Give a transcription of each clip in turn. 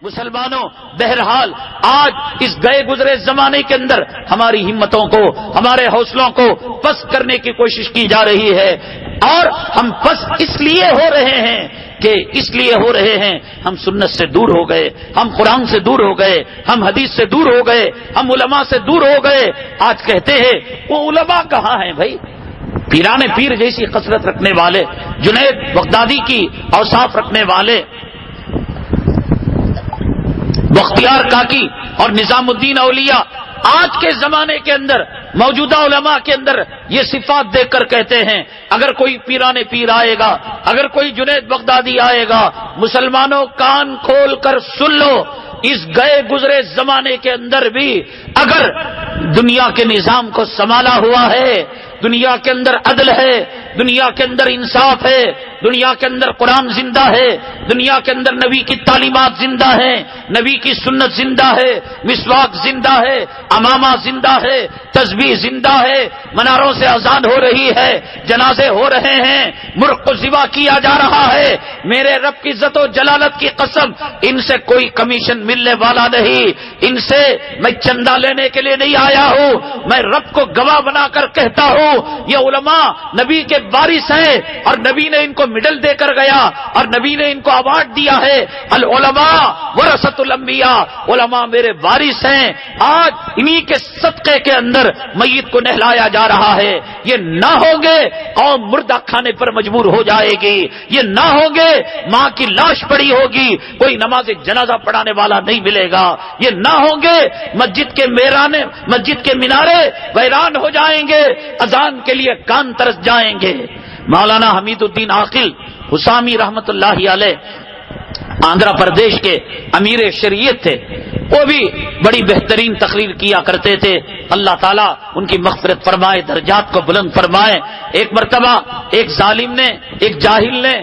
مسلمانوں بہرحال آج اس گئے گزرے زمانے کے اندر ہماری ہمتوں کو، ہمارے حوصلوں کو پست کرنے کی کوشش کی جا رہی ہے، اور ہم پست اس لیے ہو رہے ہیں کہ ہم سنت سے دور ہو گئے، ہم قرآن سے دور ہو گئے، ہم حدیث سے دور ہو گئے، ہم علماء سے دور ہو گئے۔ آج کہتے ہیں وہ علماء کہاں ہیں بھائی؟ پیران پیر جیسی کثرت رکھنے والے، جنید بغدادی کی اوصاف رکھنے والے، بختیار کاکی اور نظام الدین اولیاء آج کے زمانے کے اندر موجودہ علماء کے اندر یہ صفات دیکھ کر کہتے ہیں اگر کوئی پیران پیر آئے گا، اگر کوئی جنید بغدادی آئے گا، مسلمانوں کان کھول کر سن لو، اس گئے گزرے زمانے کے اندر بھی اگر دنیا کے نظام کو سنبھالا ہوا ہے، دنیا کے اندر عدل ہے، دنیا کے اندر انصاف ہے، دنیا کے اندر قرآن زندہ ہے، دنیا کے اندر نبی کی تعلیمات زندہ ہیں، نبی کی سنت زندہ ہے، مسواک زندہ ہے، امامہ زندہ ہے، تسبیح زندہ ہے، مناروں سے اذان ہو رہی ہے، جنازے ہو رہے ہیں، مرغ کو ذبح کیا جا رہا ہے، میرے رب کی عزت و جلالت کی قسم ان سے کوئی کمیشن ملنے والا نہیں، ان سے میں چندہ لینے کے لیے نہیں آیا ہوں، میں رب کو گواہ بنا کر کہتا ہوں یہ علماء نبی کے وارث ہیں، اور نبی نے ان کو میڈل دے کر گیا، اور نبی نے ان کو ایوارڈ دیا ہے، العلماء ورثۃ الانبیاء، علماء میرے وارث ہیں۔ آج انہی کے صدقے کے اندر میت کو نہلایا جا رہا ہے، یہ نہ ہوں گے قوم مردہ کھانے پر مجبور ہو جائے گی، یہ نہ ہوں گے ماں کی لاش پڑی ہوگی، کوئی نماز جنازہ پڑھانے والا نہیں ملے گا، یہ نہ ہوں گے مسجد کے مینارے ویران ہو جائیں گے، اذان کے لیے کان ترس جائیں گے۔ مولانا حمید الدین عاقل حسامی رحمت اللہ علیہ آندھرا پردیش کے امیر شریعت تھے، وہ بھی بڑی بہترین تقریر کیا کرتے تھے، اللہ تعالیٰ ان کی مغفرت فرمائے، درجات کو بلند فرمائے۔ ایک مرتبہ ایک ظالم نے، ایک جاہل نے،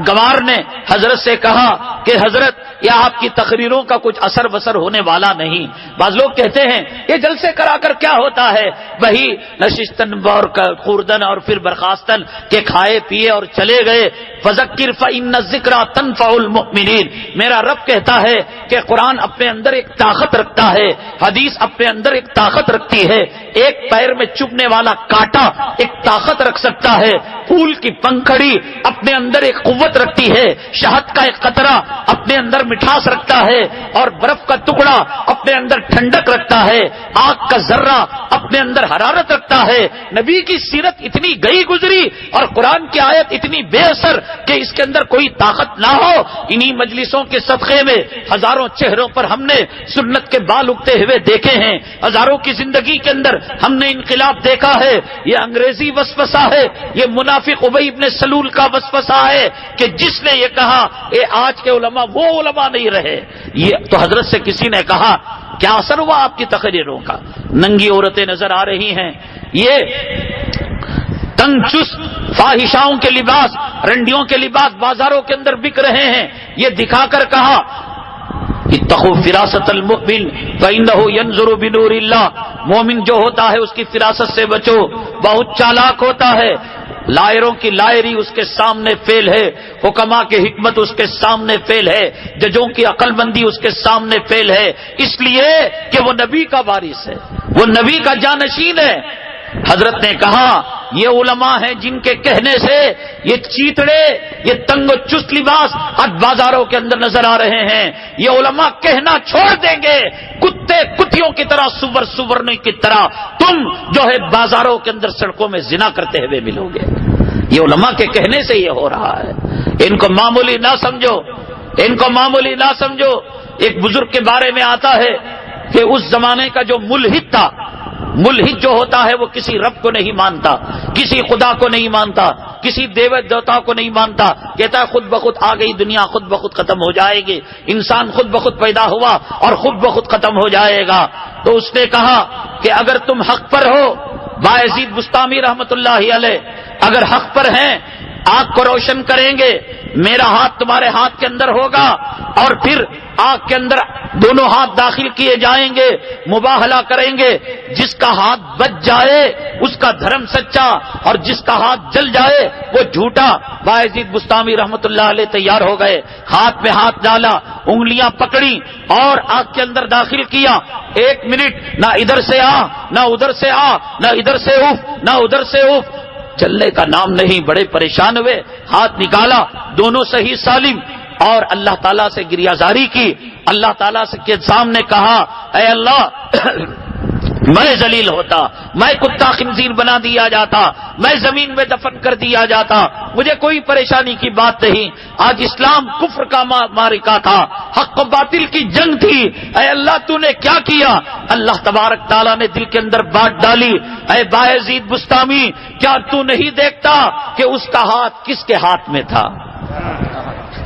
گوار نے حضرت سے کہا کہ حضرت یہ آپ کی تقریروں کا کچھ اثر بسر ہونے والا نہیں، بعض لوگ کہتے ہیں یہ جلسے کرا کر کیا ہوتا ہے، وہی نشستن اور خوردن اور پھر برخاستن کے کھائے پیے اور چلے گئے۔ فذکر فإن الذکری تنفع المؤمنین، میرا رب کہتا ہے کہ قرآن اپنے اندر ایک طاقت رکھتا ہے، حدیث اپنے اندر ایک طاقت رکھتی ہے، ایک پیر میں چبھنے والا کانٹا ایک طاقت رکھ سکتا ہے، پھول کی پنکھڑی اپنے اندر ایک قوت رکھتی ہے، شہد کا ایک قطرہ اپنے اندر مٹھاس رکھتا ہے، اور برف کا ٹکڑا اپنے اندر ٹھنڈک رکھتا ہے، آگ کا ذرہ اپنے اندر حرارت رکھتا ہے۔ نبی کی سیرت اتنی گئی گزری اور قرآن کی آیت اتنی بے اثر کہ اس کے اندر کوئی طاقت نہ ہو۔ انہی مجلسوں کے صدقے میں ہزاروں چہروں پر ہم نے سنت کے بال اگتے ہوئے دیکھے ہیں، ہزاروں کی زندگی کے اندر ہم نے انقلاب دیکھا ہے۔ یہ انگریزی وسوسہ ہے، یہ منافق ابی ابن سلول کا وسوسہ ہے کہ جس نے یہ کہا اے آج کے علماء وہ علماء نہیں رہے۔ یہ تو حضرت سے کسی نے کہا کیا اثر ہوا آپ کی تقریروں کا؟ ننگی عورتیں نظر آ رہی ہیں، یہ تنگ چست فاحشاؤں کے لباس، رنڈیوں کے لباس بازاروں کے اندر بک رہے ہیں، یہ دکھا کر کہا اتقوا فراست المؤمن فإنه ينظر بنور اللہ، مومن جو ہوتا ہے اس کی فراست سے بچو، بہت چالاک ہوتا ہے، لائروں کی لائری اس کے سامنے فیل ہے، حکما کی حکمت اس کے سامنے فیل ہے، ججوں کی عقل مندی اس کے سامنے فیل ہے، اس لیے کہ وہ نبی کا وارث ہے، وہ نبی کا جانشین ہے۔ حضرت نے کہا یہ علماء ہیں جن کے کہنے سے یہ چیتڑے، یہ تنگ و چست لباس آج بازاروں کے اندر نظر آ رہے ہیں، یہ علماء کہنا چھوڑ دیں گے، کتے کتیوں کی طرح، سور سورنے کی طرح تم جو ہے بازاروں کے اندر سڑکوں میں زنا کرتے ہوئے ملو گے۔ یہ علماء کے کہنے سے یہ ہو رہا ہے، ان کو معمولی نہ سمجھو، ان کو معمولی نہ سمجھو۔ ایک بزرگ کے بارے میں آتا ہے کہ اس زمانے کا جو ملحد تھا، ملحد جو ہوتا ہے وہ کسی رب کو نہیں مانتا، کسی خدا کو نہیں مانتا، کسی دیوت دیوتا کو نہیں مانتا، کہتا ہے خود بخود آ گئی دنیا، خود بخود ختم ہو جائے گی، انسان خود بخود پیدا ہوا اور خود بخود ختم ہو جائے گا۔ تو اس نے کہا کہ اگر تم حق پر ہو، بايزيد بسطامی رحمت اللہ علیہ اگر حق پر ہیں، آگ کو روشن کریں گے، میرا ہاتھ تمہارے ہاتھ کے اندر ہوگا، اور پھر آگ کے اندر دونوں ہاتھ داخل کیے جائیں گے، مباہلہ کریں گے، جس کا ہاتھ بچ جائے اس کا دھرم سچا اور جس کا ہاتھ جل جائے وہ جھوٹا۔ بایزید بستامی رحمت اللہ علیہ تیار ہو گئے، ہاتھ میں ہاتھ ڈالا، انگلیاں پکڑی اور آنکھ کے اندر داخل کیا۔ 1 منٹ نہ ادھر سے آ نہ ادھر سے آ، نہ ادھر سے اف نہ ادھر سے اف، چلنے کا نام نہیں۔ بڑے پریشان ہوئے، ہاتھ نکالا، دونوں صحیح سالم، اور اللہ تعالیٰ سے گریازاری کی۔ اللہ تعالیٰ کے سامنے کہا، اے اللہ میں ذلیل ہوتا، میں کتا خنزیر بنا دیا جاتا، میں زمین میں دفن کر دیا جاتا، مجھے کوئی پریشانی کی بات نہیں۔ آج اسلام کفر کا معرکہ تھا، حق و باطل کی جنگ تھی۔ اے اللہ تو نے کیا کیا؟ اللہ تبارک تعالیٰ نے دل کے اندر بات ڈالی، اے بایزید بستامی کیا تو نہیں دیکھتا کہ اس کا ہاتھ کس کے ہاتھ میں تھا؟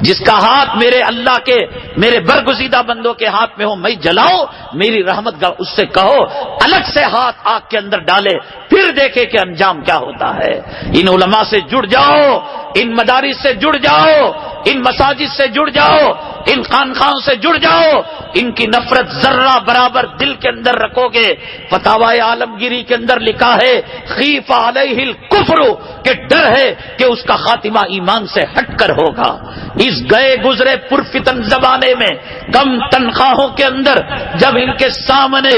جس کا ہاتھ میرے اللہ کے، میرے برگزیدہ بندوں کے ہاتھ میں ہو، میں جلاؤں میری رحمت کا، اس سے کہو الگ سے ہاتھ آگ کے اندر ڈالے، پھر دیکھے کہ انجام کیا ہوتا ہے۔ ان علماء سے جڑ جاؤ، ان مدارس سے جڑ جاؤ، ان مساجد سے جڑ جاؤ، ان خانقاہوں سے جڑ جاؤ، ان کی نفرت ذرہ برابر دل کے اندر رکھو گے۔ فتاوی عالمگیری کے اندر لکھا ہے، خیف علیہ الکفر، کہ ڈر ہے کہ اس کا خاتمہ ایمان سے ہٹ کر ہوگا۔ اس گئے گزرے پرفتن زمانے میں کم تنخواہوں کے اندر جب ان کے سامنے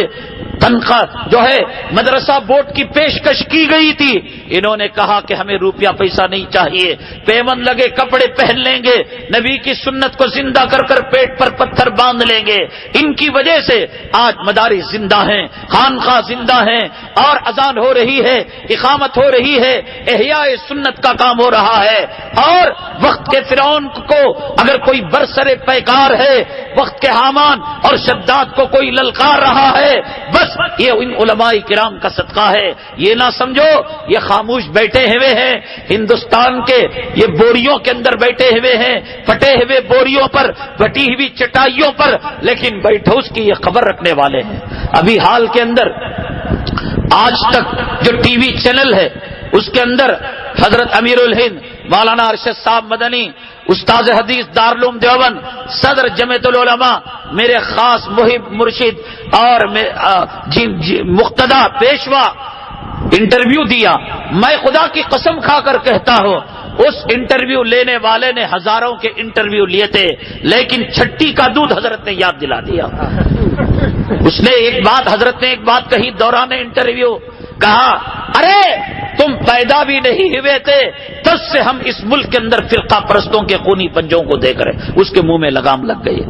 تنخواہ جو ہے مدرسہ بورڈ کی پیشکش کی گئی تھی، انہوں نے کہا کہ ہمیں روپیہ پیسہ نہیں چاہیے، پیمن لگے کپڑے پہن لیں گے، نبی کی سنت کو زندہ کر کر پیٹ پر پتھر باندھ لیں گے۔ ان کی وجہ سے آج مدارس زندہ ہیں، خانقاہ زندہ ہیں، اور اذان ہو رہی ہے، اقامت ہو رہی ہے، احیاء سنت کا کام ہو رہا ہے۔ اور وقت کے فرعون کو اگر کوئی برسر پیکار ہے، وقت کے حامان اور شداد کو کوئی للکار رہا ہے، بس یہ ان علماء کرام کا صدقہ ہے۔ یہ نہ سمجھو یہ خاموش بیٹھے ہوئے ہیں، ہندوستان کے یہ بوریوں کے اندر بیٹھے ہوئے ہیں، پھٹے ہوئے بوریوں پر، پھٹی ہوئی چٹائیوں پر، لیکن بیٹھو اس کی یہ خبر رکھنے والے ہیں۔ ابھی حال کے اندر آج تک جو ٹی وی چینل ہے اس کے اندر حضرت امیر الہند مولانا ارشد صاحب مدنی، استاد حدیث دارالعلوم دیوبند، صدر جمعیت العلماء، میرے خاص محب مرشد اور مقتدی پیشوا انٹرویو دیا۔ میں خدا کی قسم کھا کر کہتا ہوں اس انٹرویو لینے والے نے ہزاروں کے انٹرویو لیے تھے، لیکن چھٹی کا دودھ حضرت نے یاد دلا دیا۔ اس نے حضرت نے ایک بات کہی دوران انٹرویو، کہا ارے تم پیدا بھی نہیں ہوئے تھے تب سے ہم اس ملک کے اندر فرقہ پرستوں کے خونی پنجوں کو دیکھ رہے۔ اس کے منہ میں لگام لگ گئی،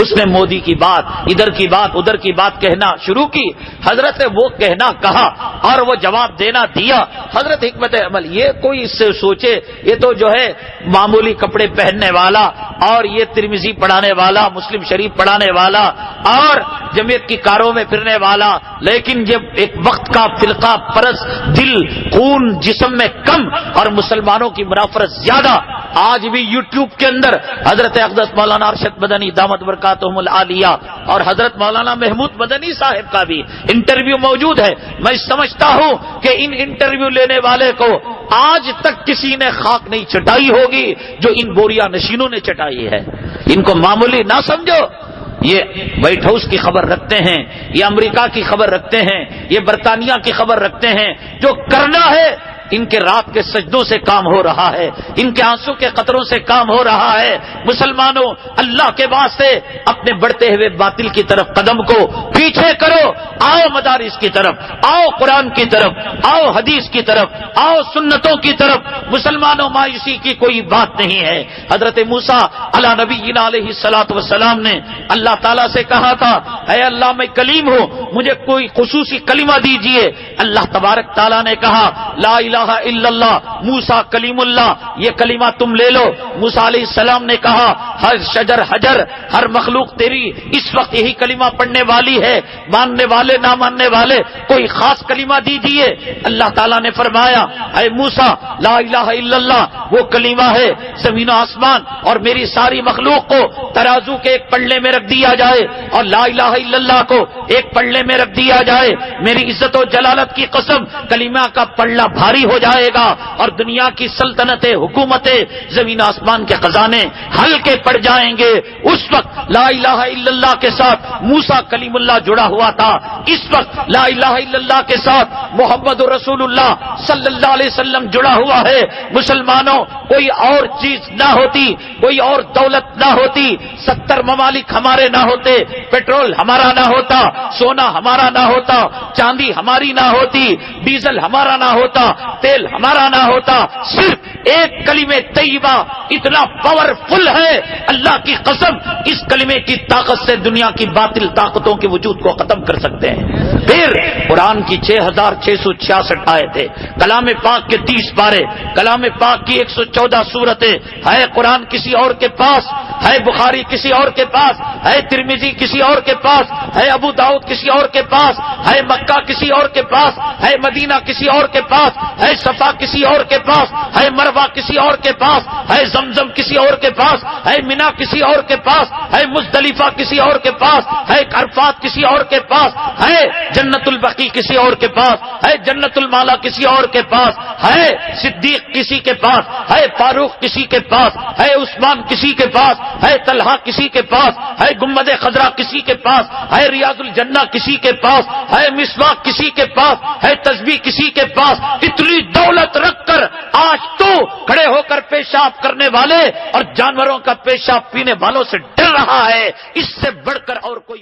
اس نے مودی کی بات، ادھر کی بات، ادھر کی بات کہنا شروع کی۔ حضرت نے وہ کہنا کہا اور وہ جواب دینا دیا۔ حضرت حکمت عمل، یہ کوئی اس سے سوچے یہ تو جو ہے معمولی کپڑے پہننے والا اور یہ ترمذی پڑھانے والا، مسلم شریف پڑھانے والا اور جمعیت کی کاروں میں پھرنے والا، لیکن جب ایک وقت کا فرقہ پرست دل، خون جسم میں کم اور مسلمانوں کی منافرت زیادہ۔ آج بھی یوٹیوب کے اندر حضرت اقدس مولانا ارشد مدنی دامت برکاتہم العالیہ اور حضرت مولانا محمود مدنی صاحب کا بھی انٹرویو موجود ہے۔ میں سمجھتا ہوں کہ ان انٹرویو لینے والے کو آج تک کسی نے خاک نہیں چٹائی ہوگی جو ان بوریا نشینوں نے چٹائی ہے۔ ان کو معمولی نہ سمجھو، یہ وائٹ ہاؤس کی خبر رکھتے ہیں، یہ امریکہ کی خبر رکھتے ہیں، یہ برطانیہ کی خبر رکھتے ہیں۔ جو کرنا ہے ان کے رات کے سجدوں سے کام ہو رہا ہے، ان کے آنسو کے قطروں سے کام ہو رہا ہے۔ مسلمانوں، اللہ کے واسطے اپنے بڑھتے ہوئے باطل کی طرف قدم کو پیچھے کرو، آؤ مدارس کی طرف، آؤ قرآن کی طرف، آؤ حدیث کی طرف، آؤ سنتوں کی طرف۔ مسلمانوں، مایوسی کی کوئی بات نہیں ہے۔ حضرت موسیٰ علی نبینا علیہ الصلوۃ والسلام نے اللہ تعالیٰ سے کہا تھا، اے اللہ میں کلیم ہوں، مجھے کوئی خصوصی کلمہ دیجئے۔ اللہ تبارک تعالیٰ نے کہا لا الہ الا اللہ موسیٰ کلیم اللہ، یہ کلمہ تم لے لو۔ موسیٰ علیہ السلام نے کہا ہر شجر حجر، ہر مخلوق تیری اس وقت یہی کلمہ پڑھنے والی ہے، ماننے والے نہ ماننے والے کوئی خاص کلمہ دیجئے۔ اللہ تعالیٰ نے فرمایا اے موسیٰ لا الہ الا اللہ وہ کلمہ ہے زمین و آسمان اور میری ساری مخلوق کو ترازو کے ایک پلڑے میں رکھ دیا جائے اور لا الہ الا اللہ کو ایک پلڑے میں رکھ دیا جائے، میری عزت و جلالت کی قسم کلمہ کا پلڑا بھاری ہو جائے گا اور دنیا کی سلطنتیں، حکومتیں، زمین آسمان کے خزانے ہلکے پڑ جائیں گے۔ اس وقت لا الہ الا اللہ کے ساتھ موسیٰ کلیم اللہ جڑا ہوا تھا، اس وقت لا الہ الا اللہ کے ساتھ محمد رسول اللہ صلی اللہ علیہ وسلم جڑا ہوا ہے۔ مسلمانوں، کوئی اور چیز نہ ہوتی، کوئی اور دولت نہ ہوتی، 70 ممالک ہمارے نہ ہوتے، پیٹرول ہمارا نہ ہوتا، سونا ہمارا نہ ہوتا، چاندی ہماری نہ ہوتی، ڈیزل ہمارا نہ ہوتا، تیل ہمارا نہ ہوتا، صرف ایک کلمہ طیبہ اتنا پاورفل ہے، اللہ کی قسم اس کلمے کی طاقت سے دنیا کی باطل طاقتوں کے وجود کو ختم کر سکتے ہیں۔ پھر قرآن کی 6666 آیتیں، کلام پاک کے 30 پارے، کلام پاک کی 114 سورتیں، ہے قرآن کسی اور کے پاس، ہے بخاری کسی اور کے پاس، ہے ترمذی کسی اور کے پاس، ہے ابو داؤد کسی اور کے پاس، ہے مکہ کسی اور کے پاس، ہے مدینہ کسی اور کے پاس، ہے صفا کسی اور کے پاس، ہے مروہ کسی اور کے پاس، ہے زمزم کسی اور کے پاس، ہے مینا کسی اور کے پاس، ہے مزدلفہ کسی اور کے پاس، ہے عرفات کسی اور کے پاس، ہے جنت البقیع کسی اور کے پاس، ہے جنت المالا کسی اور کے پاس، ہے صدیق کسی کے پاس، ہے فاروق کسی کے پاس، ہے عثمان کسی کے پاس، ہے طلحہ کسی کے پاس، ہے گنبد خضرا کسی کے پاس، ہے ریاض الجنہ کسی کے پاس، ہے مسواک کسی کے پاس، ہے تسبیح کسی کے پاس۔ اتنی دولت رکھ کر آج تو کھڑے ہو کر پیشاب کرنے والے اور جانوروں کا پیشاب پینے والوں سے ڈر رہا ہے، اس سے بڑھ کر اور کوئی